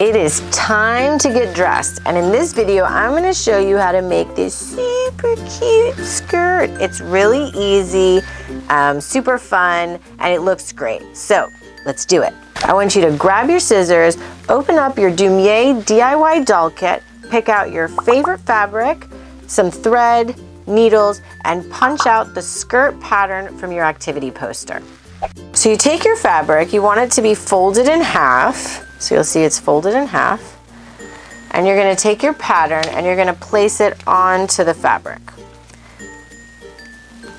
It is time to get dressed, and in this video I'm going to show you how to make this super cute skirt. It's really easy, super fun, and it looks great. So let's do it. I want you to grab your scissors, open up your Dumyé DIY Doll kit, pick out your favorite fabric, some thread, needles, and punch out the skirt pattern from your activity poster. So you take your fabric, you want it to be folded in half. So you'll see it's folded in half, and you're going to take your pattern and you're going to place it onto the fabric.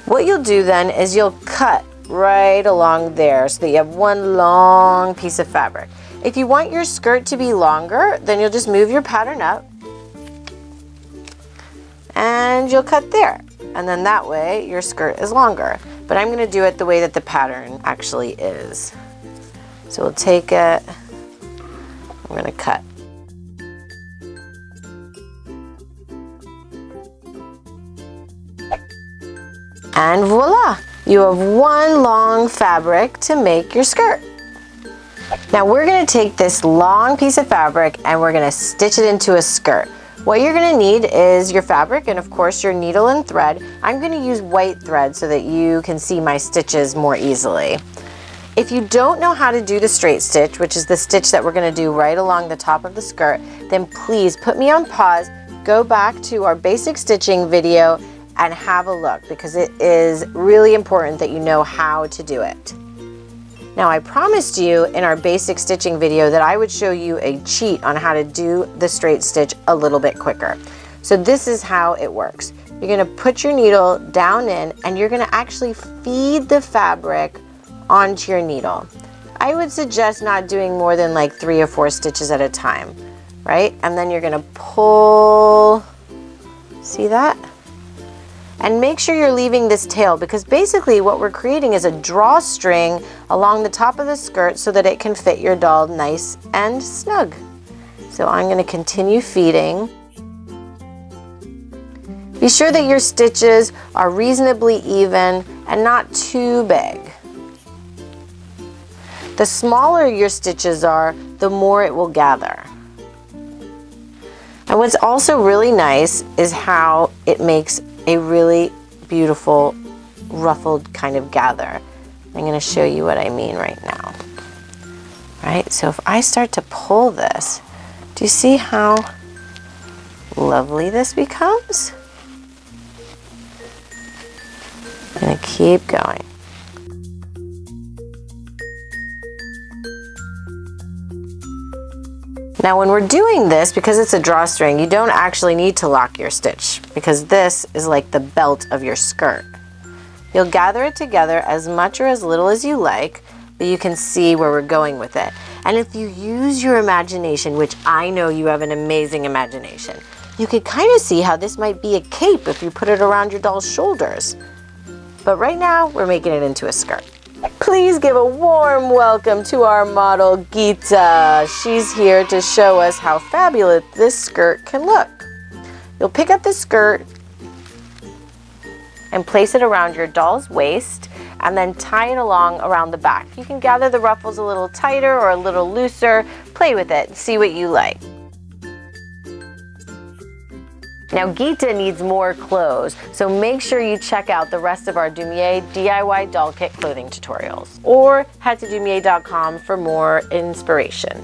What you'll do then is you'll cut right along there so that you have one long piece of fabric. If you want your skirt to be longer, then you'll just move your pattern up and you'll cut there, and then that way your skirt is longer. But I'm going to do it the way that the pattern actually is. So we'll take it, I'm going to cut. And voila! You have one long fabric to make your skirt. Now we're going to take this long piece of fabric and we're going to stitch it into a skirt. What you're going to need is your fabric and of course your needle and thread. I'm going to use white thread so that you can see my stitches more easily. If you don't know how to do the straight stitch, which is the stitch that we're going to do right along the top of the skirt, then please put me on pause, go back to our basic stitching video and have a look, because it is really important that you know how to do it. Now I promised you in our basic stitching video that I would show you a cheat on how to do the straight stitch a little bit quicker. So this is how it works. You're going to put your needle down in and you're going to actually feed the fabric onto your needle. I would suggest not doing more than like 3 or 4 stitches at a time, right? And then you're going to pull, see that? And make sure you're leaving this tail, because basically what we're creating is a drawstring along the top of the skirt so that it can fit your doll nice and snug. So I'm going to continue feeding. Be sure that your stitches are reasonably even and not too big. The smaller your stitches are, the more it will gather. And what's also really nice is how it makes a really beautiful ruffled kind of gather. I'm going to show you what I mean right now. Right? So if I start to pull this, do you see how lovely this becomes? I'm going to keep going. Now when we're doing this, because it's a drawstring, you don't actually need to lock your stitch, because this is like the belt of your skirt. You'll gather it together as much or as little as you like, but you can see where we're going with it. And if you use your imagination, which I know you have an amazing imagination, you could kind of see how this might be a cape if you put it around your doll's shoulders. But right now, we're making it into a skirt. Please give a warm welcome to our model, Gita. She's here to show us how fabulous this skirt can look. You'll pick up the skirt and place it around your doll's waist and then tie it along around the back. You can gather the ruffles a little tighter or a little looser. Play with it and see what you like. Now Gita needs more clothes, so make sure you check out the rest of our Dumyé DIY Doll Kit clothing tutorials, or head to dumyé.com for more inspiration.